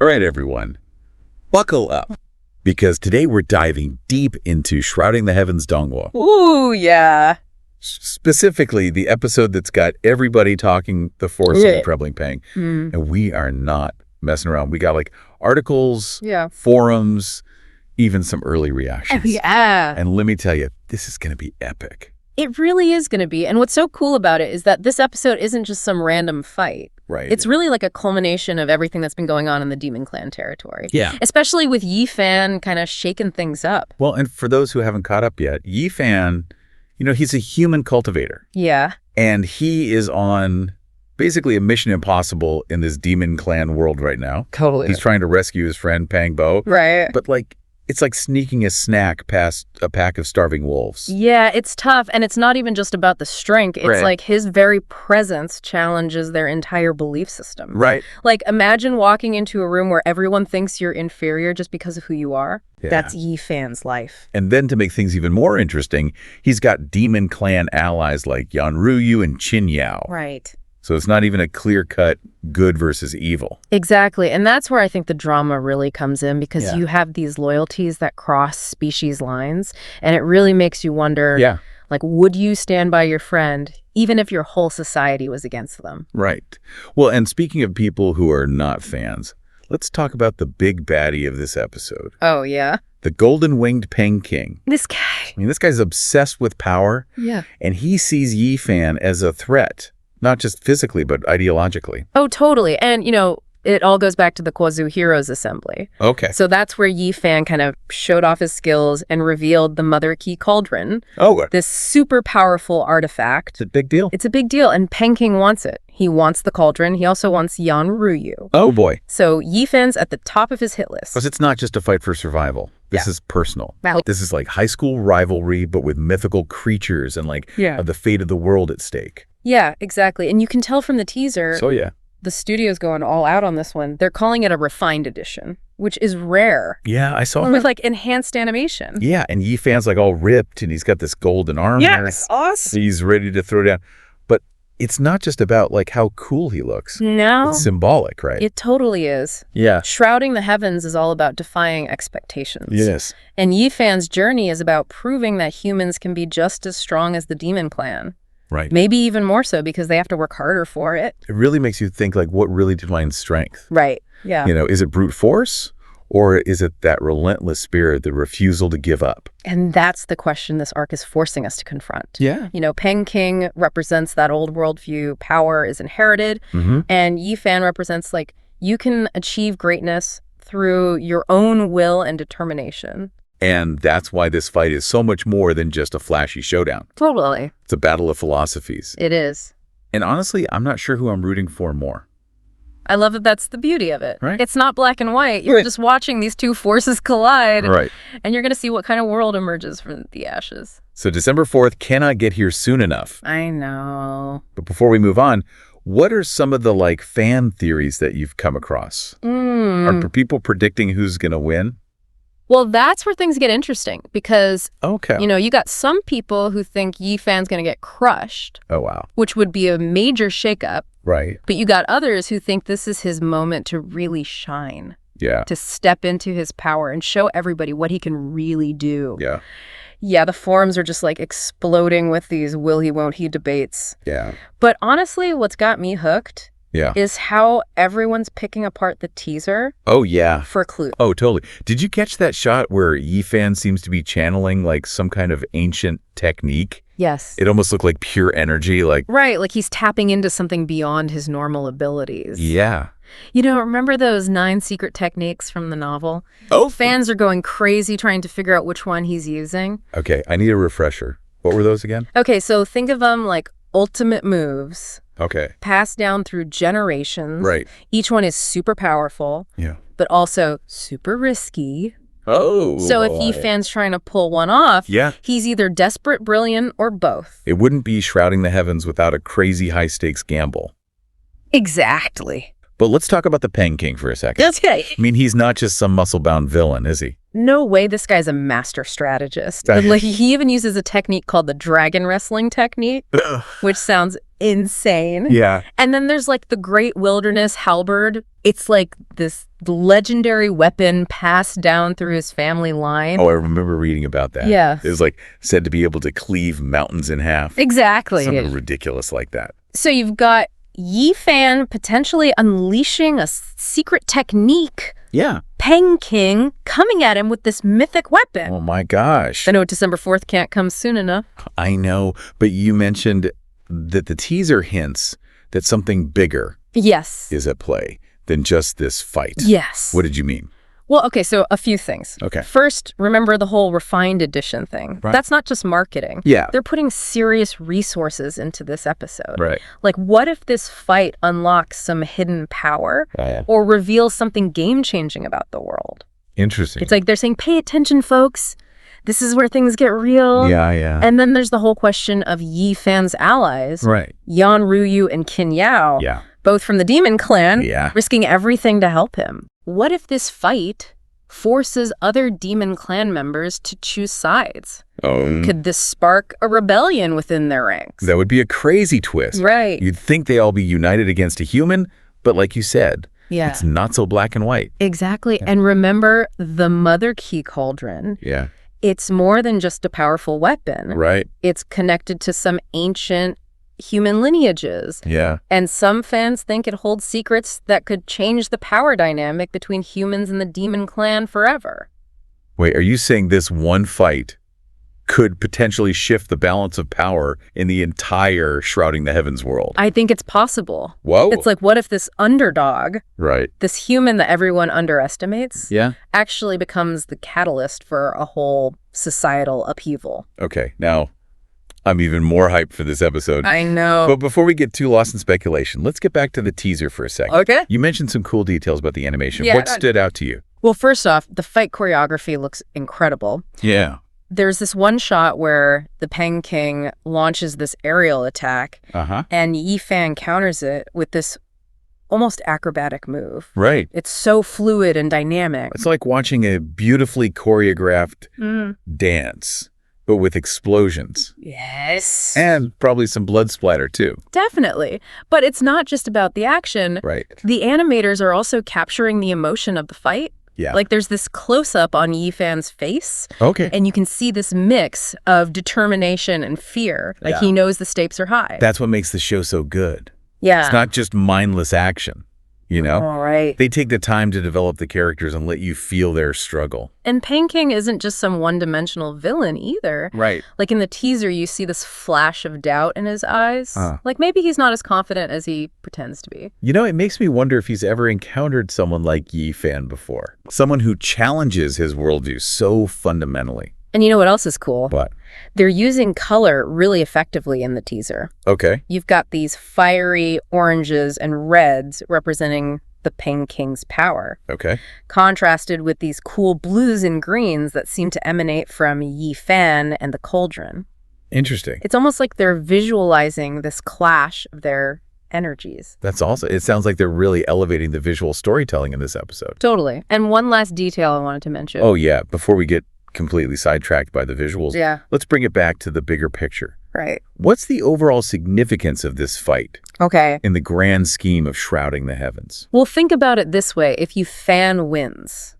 All right, everyone, buckle up, because today we're diving deep into Shrouding the Heavens Dongwo. Ooh, yeah. Specifically, the episode that's got everybody talking the force of the troubling pang. And we are not messing around. We got like articles, forums, even some early reactions. Yeah. And let me tell you, this is going to be epic. It really is going to be. And what's so cool about it is that this episode isn't just some random fight. Right. It's really like a culmination of everything that's been going on in the Demon Clan territory. Yeah. Especially with Yi-Fan kind of shaking things up. Well, and for those who haven't caught up yet, Yi-Fan, you know, he's a human cultivator. Yeah. And he is on basically a mission impossible in this Demon Clan world right now. Totally. He's trying to rescue his friend Pang Bo. Right. But like, it's like sneaking a snack past a pack of starving wolves. Yeah, it's tough. And it's not even just about the strength. It's like his very presence challenges their entire belief system. Right. Like, imagine walking into a room where everyone thinks you're inferior just because of who you are. Yeah. That's Yi-Fan's life. And then to make things even more interesting, he's got Demon Clan allies like Yanruyu and Qin Yao. Right. So it's not even a clear-cut good versus evil. Exactly. And that's where I think the drama really comes in, because you have these loyalties that cross species lines, and it really makes you wonder, like, would you stand by your friend even if your whole society was against them? Right. Well, and speaking of people who are not fans, let's talk about the big baddie of this episode. Oh, yeah? The golden-winged Peng King. This guy. I mean, this guy's obsessed with power. Yeah. And he sees Yi-Fan as a threat. Not just physically, but ideologically. Oh, totally. And, you know, it all goes back to the Kwazu Heroes Assembly. Okay. So that's where Yi-Fan kind of showed off his skills and revealed the Mother Key Cauldron. Oh. This super powerful artifact. It's a big deal. It's a big deal, and Peng King wants it. He wants the cauldron. He also wants Yanruyu. Oh, boy. So Yi-Fan's at the top of his hit list. Because it's not just a fight for survival. This is personal. Wow. This is like high school rivalry, but with mythical creatures and like the fate of the world at stake. Yeah, exactly. And you can tell from the teaser, So, the studio's going all out on this one. They're calling it a refined edition, which is rare. Yeah, I saw With like enhanced animation. Yeah, and Yi-Fan's like all ripped, and he's got this golden armor. Yes, awesome. He's ready to throw down. But it's not just about like how cool he looks. No. It's symbolic, right? It totally is. Yeah. Shrouding the Heavens is all about defying expectations. Yes. And Yi-Fan's journey is about proving that humans can be just as strong as the Demon Clan. Right. Maybe even more so, because they have to work harder for it. It really makes you think, like, what really defines strength? Right. Yeah. You know, is it brute force, or is it that relentless spirit, the refusal to give up? And that's the question this arc is forcing us to confront. Yeah. You know, Peng King represents that old worldview, power is inherited, and Yi-Fan represents, like, you can achieve greatness through your own will and determination. And that's why this fight is so much more than just a flashy showdown. Totally. It's a battle of philosophies. It is. And honestly, I'm not sure who I'm rooting for more. I love that that's the beauty of it. Right. It's not black and white. You're just watching these two forces collide. Right. And you're going to see what kind of world emerges from the ashes. So December 4th cannot get here soon enough. I know. But before we move on, what are some of the, like, fan theories that you've come across? Are people predicting who's going to win? Well, that's where things get interesting, because, Okay. you know, you got some people who think Yi-Fan's going to get crushed, Oh, wow. which would be a major shakeup. Right. But you got others who think this is his moment to really shine, Yeah. to step into his power and show everybody what he can really do. Yeah. Yeah, the forums are just like exploding with these will he, won't he debates. Yeah. But honestly, what's got me hooked is how everyone's picking apart the teaser Oh, yeah. for clues. Oh, totally. Did you catch that shot where Yi-Fan seems to be channeling like some kind of ancient technique? Yes. It almost looked like pure energy, like... Right, like he's tapping into something beyond his normal abilities. Yeah. You know, remember those 9 secret techniques from the novel? Oh. Fans are going crazy trying to figure out which one he's using. Okay, I need a refresher. What were those again? Okay, so think of them like ultimate moves. Okay. Passed down through generations. Right. Each one is super powerful. Yeah. But also super risky. Oh. So if Yi-Fan's trying to pull one off, he's either desperate, brilliant, or both. It wouldn't be Shrouding the Heavens without a crazy high-stakes gamble. Exactly. But let's talk about the Peng King for a second. Okay. I mean, he's not just some muscle-bound villain, is he? No way this guy's a master strategist. Like, he even uses a technique called the dragon wrestling technique, which sounds insane. Yeah. And then there's like the Great Wilderness Halberd. It's like this legendary weapon passed down through his family line. Oh, I remember reading about that. Yeah. It was like said to be able to cleave mountains in half. Exactly. Something ridiculous like that. So you've got Yi Fan potentially unleashing a secret technique. Yeah. Peng King coming at him with this mythic weapon. Oh my gosh. I know December 4th can't come soon enough. I know, but you mentioned that the teaser hints that something bigger is at play than just this fight. Yes. What did you mean? Well, okay, so a few things. Okay. First, remember the whole refined edition thing. Right. That's not just marketing. Yeah. They're putting serious resources into this episode. Right. Like, what if this fight unlocks some hidden power or reveals something game-changing about the world? Interesting. It's like they're saying, pay attention, folks. This is where things get real. Yeah. And then there's the whole question of Yi Fan's allies. Right. Yan Ruyu and Qin Yao. Yeah. Both from the Demon Clan. Yeah. Risking everything to help him. What if this fight forces other Demon Clan members to choose sides? Could this spark a rebellion within their ranks? That would be a crazy twist. Right. You'd think they all be united against a human, but like you said, it's not so black and white. Exactly. Yeah. And remember the Mother Key Cauldron. Yeah. It's more than just a powerful weapon. Right. It's connected to some ancient human lineages. Yeah. And some fans think it holds secrets that could change the power dynamic between humans and the Demon Clan forever. Wait, are you saying this one fight could potentially shift the balance of power in the entire Shrouding the Heavens world? I think it's possible. Whoa. It's like, what if this underdog, this human that everyone underestimates, actually becomes the catalyst for a whole societal upheaval? Okay, now I'm even more hyped for this episode. I know. But before we get too lost in speculation, let's get back to the teaser for a second. Okay. You mentioned some cool details about the animation. Yeah, what stood out to you? Well, first off, the fight choreography looks incredible. Yeah. There's this one shot where the Peng King launches this aerial attack, and Yi Fan counters it with this almost acrobatic move. Right. It's so fluid and dynamic. It's like watching a beautifully choreographed dance, but with explosions. Yes. And probably some blood splatter, too. Definitely. But it's not just about the action. Right. The animators are also capturing the emotion of the fight. Yeah. Like there's this close-up on Yi Fan's face. Okay. And you can see this mix of determination and fear. Like he knows the stakes are high. That's what makes the show so good. Yeah. It's not just mindless action, you know? All right. They take the time to develop the characters and let you feel their struggle. And Peng King isn't just some one-dimensional villain either. Right. Like in the teaser, you see this flash of doubt in his eyes. Like maybe he's not as confident as he pretends to be. You know, it makes me wonder if he's ever encountered someone like Yi Fan before. Someone who challenges his worldview so fundamentally. And you know what else is cool? What? They're using color really effectively in the teaser. Okay. You've got these fiery oranges and reds representing the Peng King's power. Okay. Contrasted with these cool blues and greens that seem to emanate from Yi Fan and the cauldron. Interesting. It's almost like they're visualizing this clash of their energies. That's also, it sounds like they're really elevating the visual storytelling in this episode. Totally. And one last detail I wanted to mention. Oh, yeah. Before we get completely sidetracked by the visuals, let's bring it back to the bigger picture. Right. What's the overall significance of this fight? Okay. In the grand scheme of Shrouding the Heavens? Well, think about it this way. If Yi Fan wins,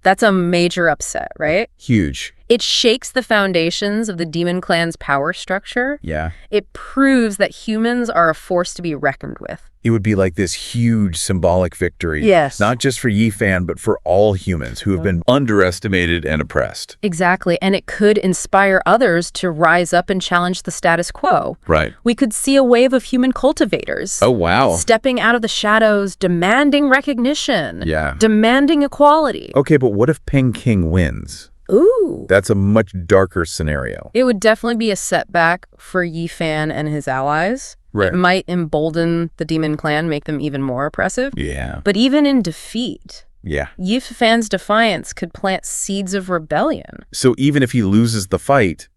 that's a major upset, right? Huge. It shakes the foundations of the Demon Clan's power structure. Yeah. It proves that humans are a force to be reckoned with. It would be like this huge symbolic victory. Yes. Not just for Yi Fan, but for all humans who have been underestimated and oppressed. Exactly. And it could inspire others to rise up and challenge the status quo. Right. We could see a wave of human cultivators. Oh, wow. Stepping out of the shadows, demanding recognition. Yeah. Demanding equality. Okay, but what if Peng King wins? Ooh. That's a much darker scenario. It would definitely be a setback for Yi Fan and his allies. Right. It might embolden the Demon Clan, make them even more oppressive. Yeah. But even in defeat, Yi Fan's defiance could plant seeds of rebellion. So even if he loses the fight,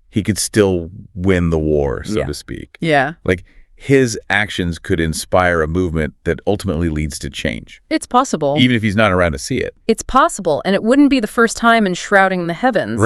he could still win the war, so to speak. Yeah. Like, his actions could inspire a movement that ultimately leads to change. It's possible. Even if he's not around to see it. It's possible, and it wouldn't be the first time in Shrouding the Heavens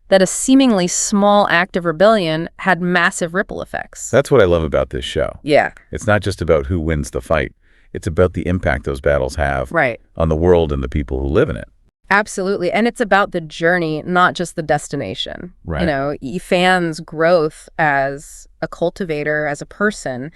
that a seemingly small act of rebellion had massive ripple effects. That's what I love about this show. Yeah. It's not just about who wins the fight. It's about the impact those battles have on the world and the people who live in it. Absolutely. And it's about the journey, not just the destination. Right. You know, Yifan's growth as a cultivator, as a person,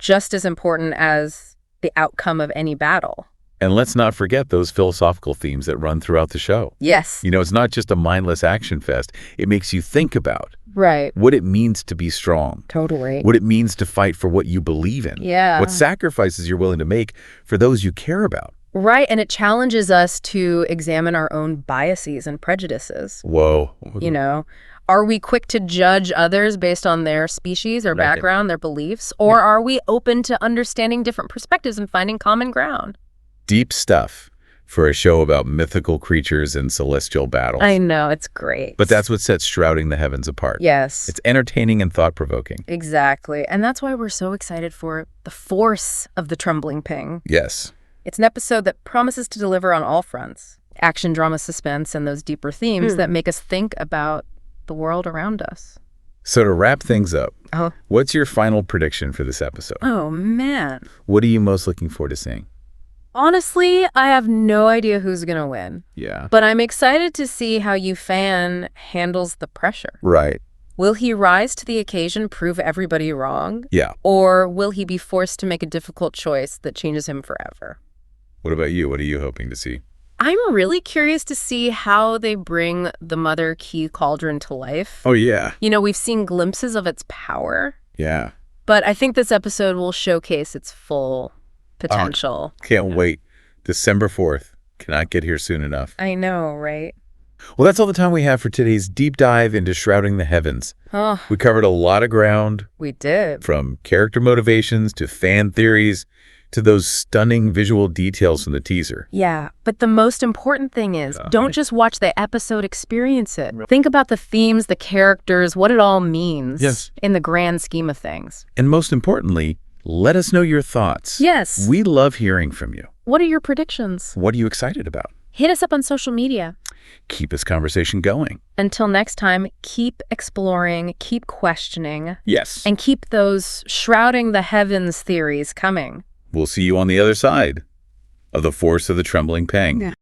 just as important as the outcome of any battle. And let's not forget those philosophical themes that run throughout the show. Yes. You know, it's not just a mindless action fest. It makes you think about what it means to be strong. Totally. What it means to fight for what you believe in. Yeah. What sacrifices you're willing to make for those you care about. Right, and it challenges us to examine our own biases and prejudices. Whoa. You know, are we quick to judge others based on their species or background, their beliefs? Or are we open to understanding different perspectives and finding common ground? Deep stuff for a show about mythical creatures and celestial battles. I know, it's great. But that's what sets Shrouding the Heavens apart. Yes. It's entertaining and thought-provoking. Exactly, and that's why we're so excited for The Force of the Trembling Ping. Yes. It's an episode that promises to deliver on all fronts. Action, drama, suspense, and those deeper themes that make us think about the world around us. So to wrap things up, what's your final prediction for this episode? Oh, man. What are you most looking forward to seeing? Honestly, I have no idea who's going to win. Yeah. But I'm excited to see how Yifan handles the pressure. Right. Will he rise to the occasion, prove everybody wrong? Yeah. Or will he be forced to make a difficult choice that changes him forever? What about you? What are you hoping to see? I'm really curious to see how they bring the Mother Key Cauldron to life. Oh, yeah. You know, we've seen glimpses of its power. Yeah. But I think this episode will showcase its full potential. Can't wait. December 4th. Cannot get here soon enough. I know, right? Well, that's all the time we have for today's deep dive into Shrouding the Heavens. Oh, We covered a lot of ground. we did. From character motivations to fan theories to those stunning visual details from the teaser. Yeah, but the most important thing is, don't just watch the episode, experience it. Think about the themes, the characters, what it all means in the grand scheme of things. And most importantly, let us know your thoughts. Yes. We love hearing from you. What are your predictions? What are you excited about? Hit us up on social media. Keep this conversation going. Until next time, keep exploring, keep questioning. Yes. And keep those Shrouding the Heavens theories coming. We'll see you on the other side of The Force of the Trembling Ping.